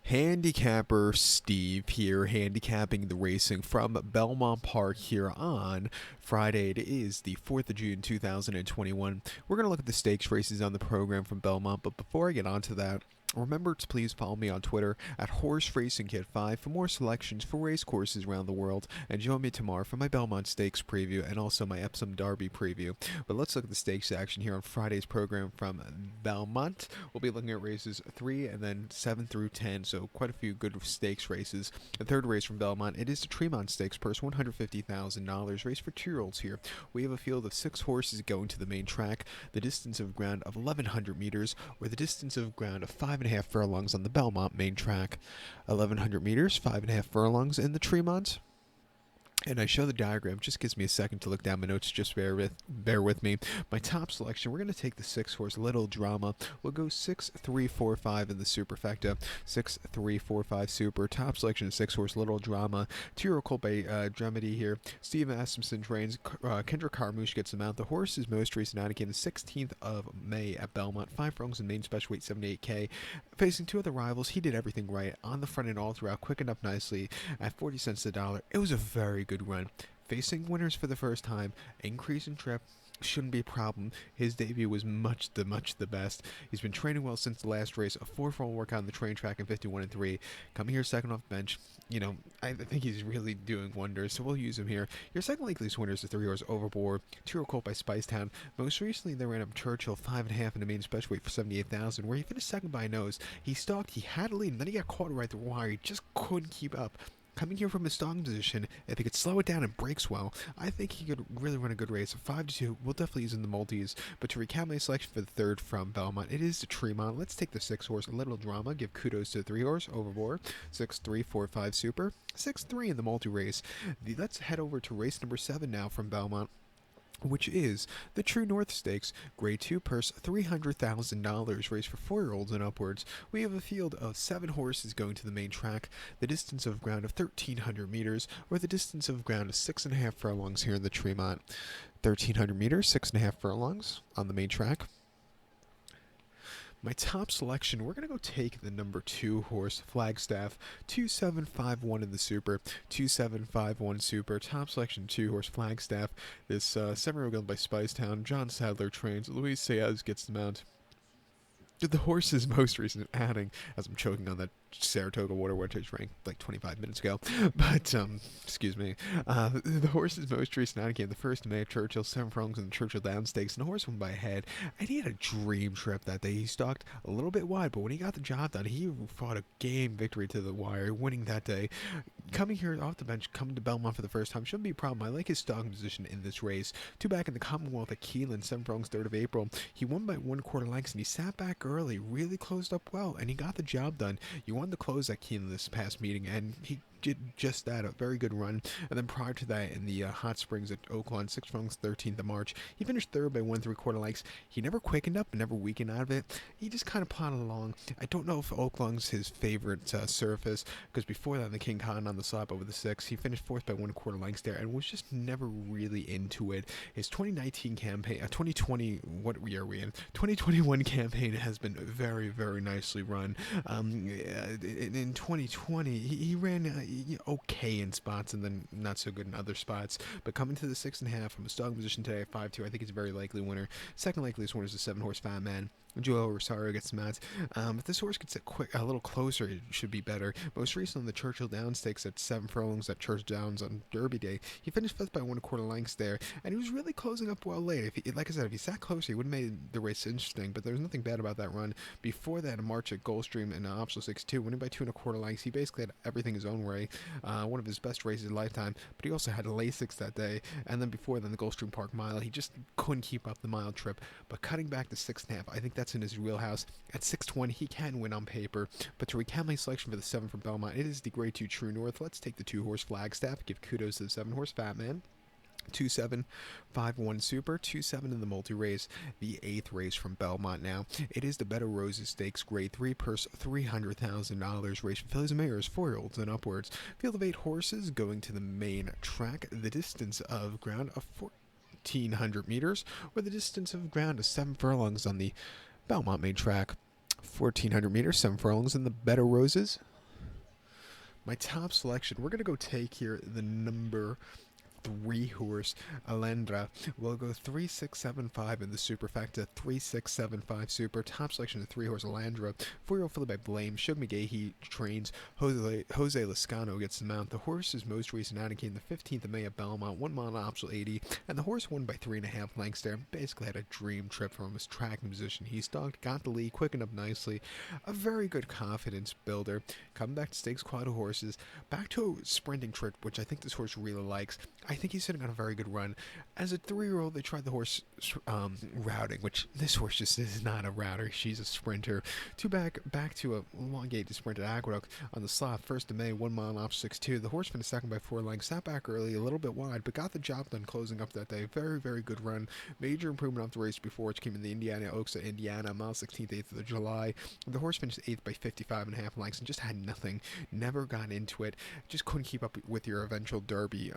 Handicapper Steve here, handicapping the racing from Belmont Park here on Friday. It is the 4th of June 2021. We're going to look at the stakes races on the program from Belmont, but before I get on to that, remember to please follow me on Twitter at HorseRacingKid5 for more selections for race courses around the world, and join me tomorrow for my Belmont Stakes preview and also my Epsom Derby preview. But let's look at the stakes action here on Friday's program from Belmont. We'll be looking at races 3 and then 7 through 10, so quite a few good stakes races. The third race from Belmont, it is the Tremont Stakes, purse $150,000, race for 2-year-olds here. We have a field of 6 horses going to the main track, the distance of ground of 1,100 meters, or the distance of ground of 5.5 furlongs on the Belmont main track. 1,100 meters, 5.5 furlongs in the Tremont. And I show the diagram, just gives me a second to look down my notes, just bear with me. My top selection, we're going to take the 6-horse Little Drama. We'll go 6, 3, 4, 5 in the superfecta. 6, 3, 4, 5 super. Top selection, 6-horse Little Drama. 2-year-old colt by Dramedy here. Steve Asmussen trains. Kendra Carmouche gets him out. The horse is most recent out again the 16th of May at Belmont. 5 furlongs in main special weight, 78K. Facing 2 other rivals, he did everything right. On the front end all throughout, quickened up nicely at 40 cents a dollar. It was a very good run. Facing winners for the first time, increase in trip shouldn't be a problem. His debut was much the best. He's been training well since the last race. A 4-furlong workout on the train track in 51-3. Coming here second off bench. You know, I think he's really doing wonders, so we'll use him here. Your second likeliest winner is the 3-horse Overboard. 2-year-old colt by Spicetown. Most recently, they ran up Churchill 5.5 in the main special weight for 78,000, where he finished second by a nose. He stalked, he had a lead, and then he got caught right through the wire. He just couldn't keep up. Coming here from his stalking position, if he could slow it down and brakes well, I think he could really run a good race. 5-2, we'll definitely use in the multis. But to recap my selection for the third from Belmont, it is the Tremont. Let's take the 6-horse Little Drama. Give kudos to the 3-horse Overboard. 6, 3, 4, 5 super. 6, 3 in the multi race. Let's head over to race number 7 now from Belmont, which is the True North Stakes, Grade 2 purse $300,000, race for 4-year-olds and upwards. We have a field of 7 horses going to the main track, the distance of ground of 1,300 meters, or the distance of ground of 6.5 furlongs here in the Tremont. 1,300 meters, 6.5 furlongs on the main track. My top selection, we're going to go take the number 2-horse Flagstaff, 2751 in the super, 2751 super. Top selection, 2-horse Flagstaff. This 7-year-old owned by Spicetown. John Sadler trains. Luis Saez gets the mount. The horse's most recent outing, as I'm choking on that Saratoga water, which I drank like 25 minutes ago. But, excuse me. The horse's most recent outing came the 1st of May at Churchill, 7 furlongs in the Churchill Down Stakes, and the horse won by a head. And he had a dream trip that day. He stalked a little bit wide, but when he got the job done, he fought a game victory to the wire, winning that day. Coming here off the bench, coming to Belmont for the first time, shouldn't be a problem. I like his stalking position in this race. 2 back in the Commonwealth at Keeneland, 7 furlongs, 3rd of April. He won by 1/4 lengths, and he sat back early, really closed up well, and he got the job done. You wanted to close at Keeneland this past meeting, and he did just that, a very good run. And then prior to that, in the Hot Springs at Oaklawn, 6 furlongs, 13th of March, he finished 3rd by 1 3/4 lengths. He never quickened up and never weakened out of it. He just kind of plodded along. I don't know if Oaklawn's his favorite surface, because before that, the King Khan on the slab over the 6, he finished 4th by 1/4 lengths there, and was just never really into it. His 2019 campaign, 2020, what year are we in? 2021 campaign has been very nicely run. In 2020, he ran okay in spots and then not so good in other spots. But coming to the 6.5 from a stalking position today at 5-2, I think it's a very likely winner. Second likeliest winner is the 7-horse Fat Man. Joel Rosario gets the mats. If this horse gets a little closer, it should be better. Most recently, the Churchill Downs Stakes at 7 furlongs at Churchill Downs on Derby Day, he finished 5th by 1/4 lengths there, and he was really closing up well late. Like I said, if he sat closer, he would have made the race interesting, but there was nothing bad about that run. Before that, in March at Gulfstream in Optional 6-2, winning by 2 1/4 lengths, he basically had everything his own way. One of his best races of his lifetime, but he also had Lasix that day, and then before then, the Gulfstream Park Mile, he just couldn't keep up the mile trip. But cutting back to 6.5, I think that's in his wheelhouse. At 6-1, he can win on paper. But to recap my selection for the 7 from Belmont, it is the Grade 2 True North. Let's take the 2-horse Flagstaff. Give kudos to the 7-horse Fat Man. 2-7-5-1 super, 2-7 in the multi-race, the 8th race from Belmont now. It is the Better Roses Stakes, Grade 3, purse $300,000, race for fillies and mares, 4-year-olds and upwards. Field of 8 horses going to the main track, the distance of ground of 1,400 meters, or the distance of ground of 7 furlongs on the Belmont main track. 1,400 meters, 7 furlongs in the Better Roses. My top selection, we're going to go take here the number 3 horse Alendra. We'll go 3675 in the superfecta, 3675 super. Top selection of 3 horse Alendra. 4-year-old followed by Blame. Shug McGahee trains. Jose Lascano gets the mount. The horse's most recent outing came the 15th of May at Belmont, 1 mile optional 80, and the horse won by 3.5 lengths there. Basically had a dream trip from his tracking position. He stalked, got the lead, quickened up nicely. A very good confidence builder. Coming back to stakes quad of horses, back to a sprinting trip, which I think this horse really likes. I think he's sitting on a very good run. As a 3-year-old, they tried the horse routing, which this horse just is not a router. She's a sprinter. Back to a elongated sprint at Aqueduct on the slot. 1st of May, 1 mile off 6-2. The horse finished second by 4 lengths. Sat back early, a little bit wide, but got the job done closing up that day. Very, very good run. Major improvement off the race before, which came in the Indiana Oaks at Indiana, mile 16th, 8th of July. The horse finished 8th by 55.5 lengths and just had nothing. Never got into it. Just couldn't keep up with your eventual Derby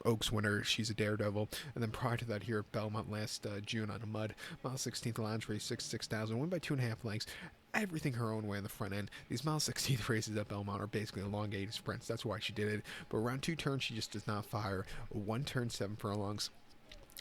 Oaks winner. She's a daredevil. And then prior to that, here at Belmont last June on a mud, mile 16th Lounge race, 6,000, won by 2.5 lengths. Everything her own way on the front end. These mile 16th races at Belmont are basically elongated sprints. That's why she did it. But around 2 turns, she just does not fire. 1 turn, 7 furlongs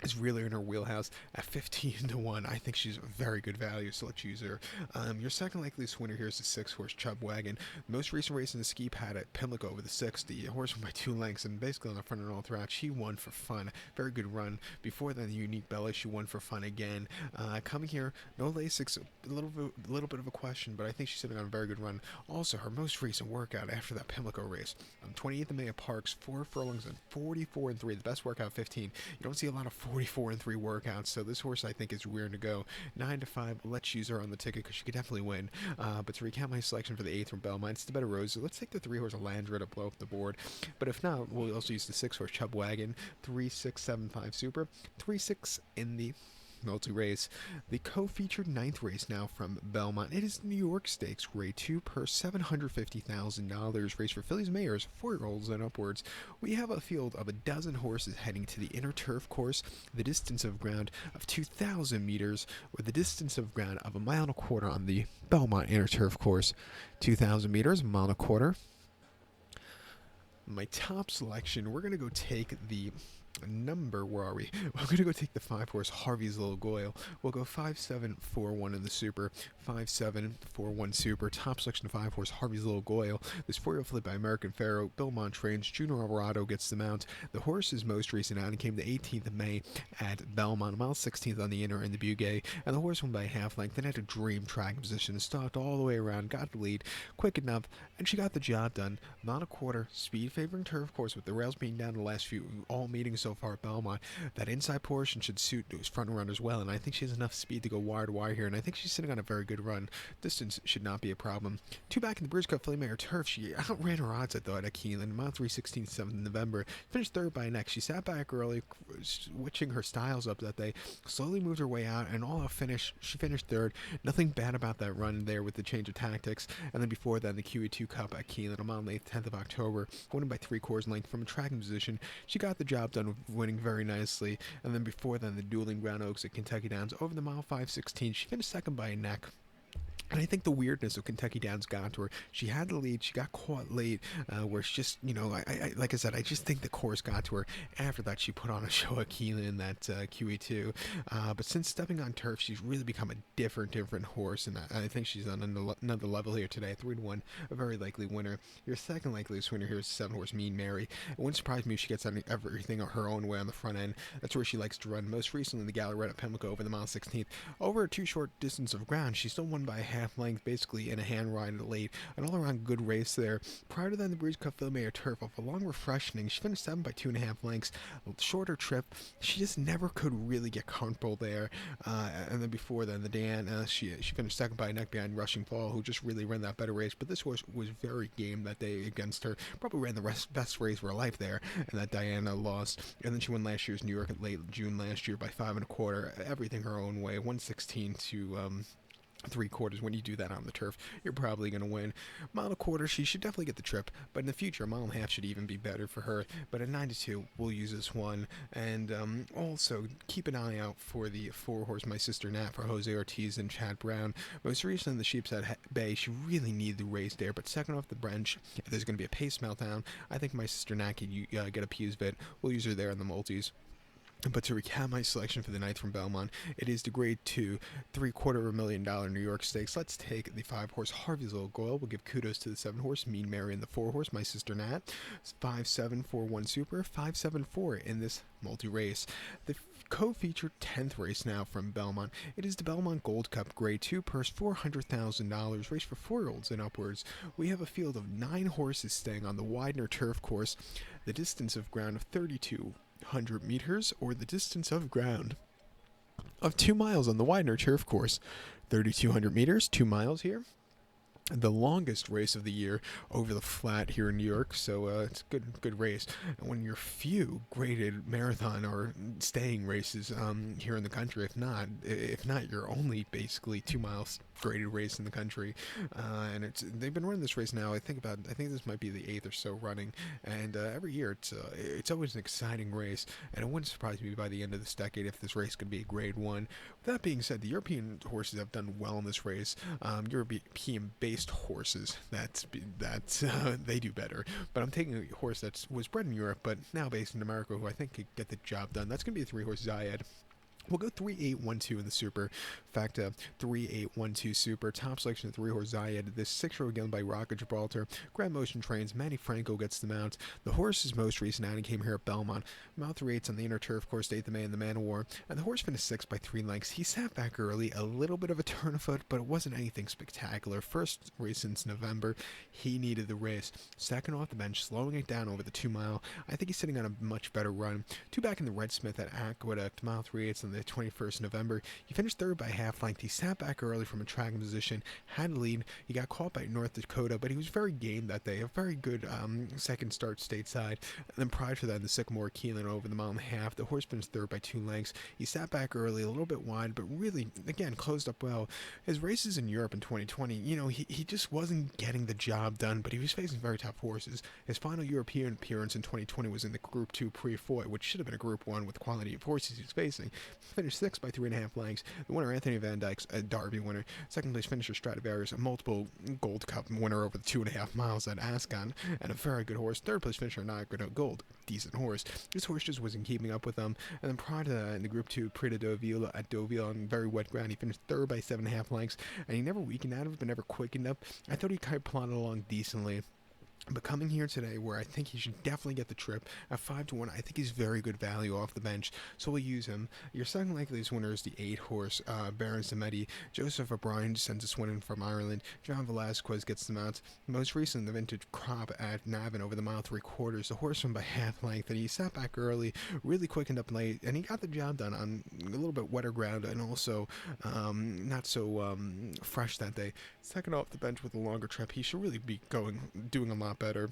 is really in her wheelhouse at 15-1. I think she's a very good value, so let's use her. Your second likeliest winner here is the 6-horse Chub Wagon. Most recent race in the ski pad at Pimlico over the 6. The horse won by 2 lengths and basically on the front and all throughout. She won for fun. Very good run. Before then, the Unique Bella, she won for fun again. Coming here, no Lasix, a little bit of a question, but I think she's sitting on a very good run. Also, her most recent workout after that Pimlico race, on 28th of May at Parks, 4 furlongs and 44-3. The best workout 15. You don't see a lot of 44-3 workouts, so this horse I think is weird to go. 9-5, let's use her on the ticket because she could definitely win. But to recap my selection for the 8th from Belmont, it's the better Rose. So let's take the 3-horse Alandra to blow up the board. But if not, we'll also use the 6-horse Chub Wagon, 3-6-7-5 super, 3-6 in the multi-race. The co-featured 9th race now from Belmont. It is New York Stakes, grade 2 per $750,000. Race for fillies, mares, 4-year-olds and upwards. We have a field of a dozen horses heading to the inner turf course. The distance of ground of 2,000 meters, or the distance of ground of 1.25 miles on the Belmont inner turf course. 2,000 meters, 1.25 miles. My top selection, we're going to go take the number, where are we? We're going to go take the 5-horse Harvey's Little Goyle. We'll go 5-7-4-1 in the super, 5-7-4-1 super. Top selection of 5-horse Harvey's Little Goyle. This 4-year-old flip by American Pharaoh. Belmont trains. Junior Alvarado gets the mount. The horse's most recent outing came the 18th of May at Belmont, mile 16th on the inner in the Bugay, and the horse won by half length. Then had a dream track position, stalked all the way around, got the lead, quick enough, and she got the job done. 1.25 speed favoring turf course with the rails being down the last few all meetings so far at Belmont. That inside portion should suit those front runners well, and I think she has enough speed to go wire to wire here, and I think she's sitting on a very good run. Distance should not be a problem. 2 back in the Brews Cup Filly Mare Turf, she outran her odds, I thought, at Keeneland. Mile 3:16, 7th November. Finished 3rd by a neck. She sat back early, switching her styles up that day. Slowly moved her way out, and all out finish, she finished 3rd. Nothing bad about that run there with the change of tactics. And then before then, the QE2 Cup at Keeneland, a mile and 8th, 10th of October. Winning by 3/4 length from a tracking position. She got the job done, winning very nicely. And then before then, the dueling Brown Oaks at Kentucky Downs over the mile 5:16. She finished 2nd by a neck. And I think the weirdness of Kentucky Downs got to her. She had the lead. She got caught late, where it's just, like I said, I just think the course got to her. After that, she put on a show at Keelan in that QE2. But since stepping on turf, she's really become a different horse, and I think she's on another level here today. 3-1, a very likely winner. Your second likeliest winner here is 7-horse Mean Mary. It wouldn't surprise me if she gets everything her own way on the front end. That's where she likes to run. Most recently, the Gallery at Pimlico over the mile 16th. Over a 2 short distance of ground, she still won by a half length, basically in a hand ride late. An all-around good race there. Prior to that, the Breeze Cup Filly Mare Turf, off a long refreshing, she finished 7 by 2.5 lengths. A shorter trip. She just never could really get comfortable there. And then before then, the Dan, she finished 2nd by a neck behind Rushing Fall, who just really ran that better race. But this horse was very game that day against her. Probably ran the best race of her life there, and that Diana lost. And then she won last year's New York at late June last year by 5 1/4. Everything her own way. 116 to 3/4. When you do that on the turf, you're probably going to win. 1.25 she should definitely get the trip, but in the future, 1.5 should even be better for her. But at 92, we'll use this one. And also, keep an eye out for the 4-horse My Sister Nat for Jose Ortiz and Chad Brown. Most recently in the Sheepshead Bay, she really needed the race there, but second off the bench, if there's going to be a pace meltdown, I think My Sister Nat can get a Pews bit. We'll use her there in the multis. But to recap my selection for the ninth from Belmont, it is the Grade 2, $750,000 New York Stakes. Let's take the 5-horse Harvey's Little Goyle. We'll give kudos to the 7-horse Mean Mary and the 4-horse My Sister Nat. 5-7-4-1 Super, 5-7-4 in this multi-race. The co-featured 10th race now from Belmont. It is the Belmont Gold Cup Grade 2 purse, $400,000, race for 4-year-olds and upwards. We have a field of 9 horses staying on the Widener turf course. The distance of ground of 3,200 meters, or the distance of ground of 2 miles on the Widener turf course. 3,200 meters, 2 miles here. The longest race of the year over the flat here in New York, so it's a good race. And when you're few graded marathon or staying races here in the country, if not, you're only basically 2 miles graded race in the country, and they've been running this race now. I think this might be the 8th or so running, and every year it's always an exciting race, and it wouldn't surprise me by the end of this decade if this race could be a Grade 1. With that being said, the European horses have done well in this race. European-based horses, they do better. But I'm taking a horse that was bred in Europe but now based in America, who I think could get the job done. That's going to be a 3-horse Zayed. We'll go 3-8-1-2 in the super. Facta 3-8-1-2 super. Top selection of 3-horse Zayed. This 6-year-old given by Rocket Gibraltar. Grand Motion trains. Manny Franco gets the mount. The horse's most recent outing came here at Belmont. Mount 3/8 on the inner turf course, 8th of May in the Man of War. And the horse finished 6th by 3 lengths. He sat back early, a little bit of a turn of foot, but it wasn't anything spectacular. First race since November. He needed the race. Second off the bench, slowing it down over the 2 mile. I think he's sitting on a much better run. 2 back in the Red Smith at Aqueduct. Mile 3/8 on the 21st November. He finished 3rd by half length. He sat back early from a tracking position, had a lead. He got caught by North Dakota, but he was very game that day. A very good second start stateside. And then prior to that, in the Sycamore Keelan over the 1.5 miles, the horse finished 3rd by 2 lengths. He sat back early, a little bit wide, but really, again, closed up well. His races in Europe in 2020, he just wasn't getting the job done, but he was facing very tough horses. His final European appearance in 2020 was in the Group 2 Prix, which should have been a Group 1 with the quality of horses he was facing. He finished 6th by 3.5 lengths. The winner, Anthony Van Dyke's a Derby winner. Second place finisher, Stradivarius, a multiple Gold Cup winner over the 2.5 miles at Ascot, and a very good horse. Third place finisher, Niagara Gold, decent horse. This horse just wasn't keeping up with them. And then prior to that, in the Group 2 Prix de Deauville at Deauville on very wet ground, he finished 3rd by 7.5 lengths, and he never weakened out of it, but never quickened up. I thought he kind of plodded along decently. But coming here today, where I think he should definitely get the trip at 5-1, I think he's very good value off the bench, so we'll use him. Your second likeliest winner is the 8-horse Baron Samedi. Joseph O'Brien sends us winning from Ireland. John Velasquez gets the mount. Most recent, the vintage crop at Navan over the 1.75 miles. The horse won by half length, and he sat back early, really quickened up late, and he got the job done on a little bit wetter ground, and also not so fresh that day. Second off the bench with a longer trip, he should really be doing a lot better.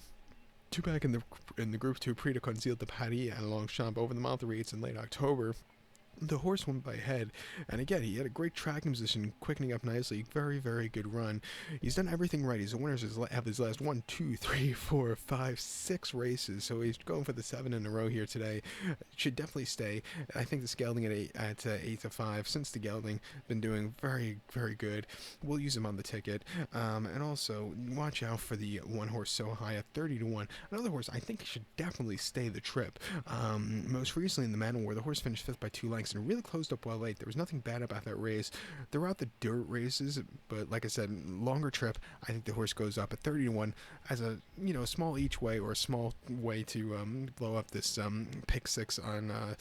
2 back in the Group 2 Prix de Concile de Paris and Longchamp over the Mile 3/8 in late October. The horse went by head, and again, he had a great tracking position, quickening up nicely. Very, very good run. He's done everything right. He's the winners of his last 1, 2, 3, 4, 5, 6 races, so he's going for the 7 in a row here today. Should definitely stay. I think the gelding at 8-5, since the gelding, been doing very, very good. We'll use him on the ticket, and also watch out for the 1-horse So High at 30-1. Another horse I think should definitely stay the trip. Most recently in the Man of War, the horse finished 5th by 2 lengths. And really closed up well late. There was nothing bad about that race. Throughout the dirt races, but like I said, longer trip, I think the horse goes up at 30-1 as a small each way, or a small way to blow up this pick 6 on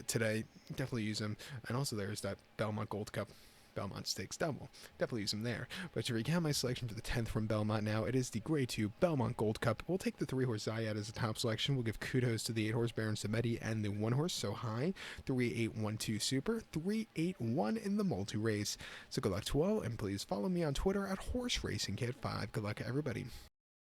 today. Definitely use him. And also there's that Belmont Gold Cup Belmont Stakes double. Definitely use them there. But to recap my selection for the 10th from Belmont now, it is the Grade 2 Belmont Gold Cup. We'll take the 3-horse Zayed as a top selection. We'll give kudos to the 8-horse Baron Samedi and the 1-horse So High. 3-8-1-2 Super. 3-8-1 in the multi-race. So good luck to all, and please follow me on Twitter at HorseRacingKid5. Good luck, everybody.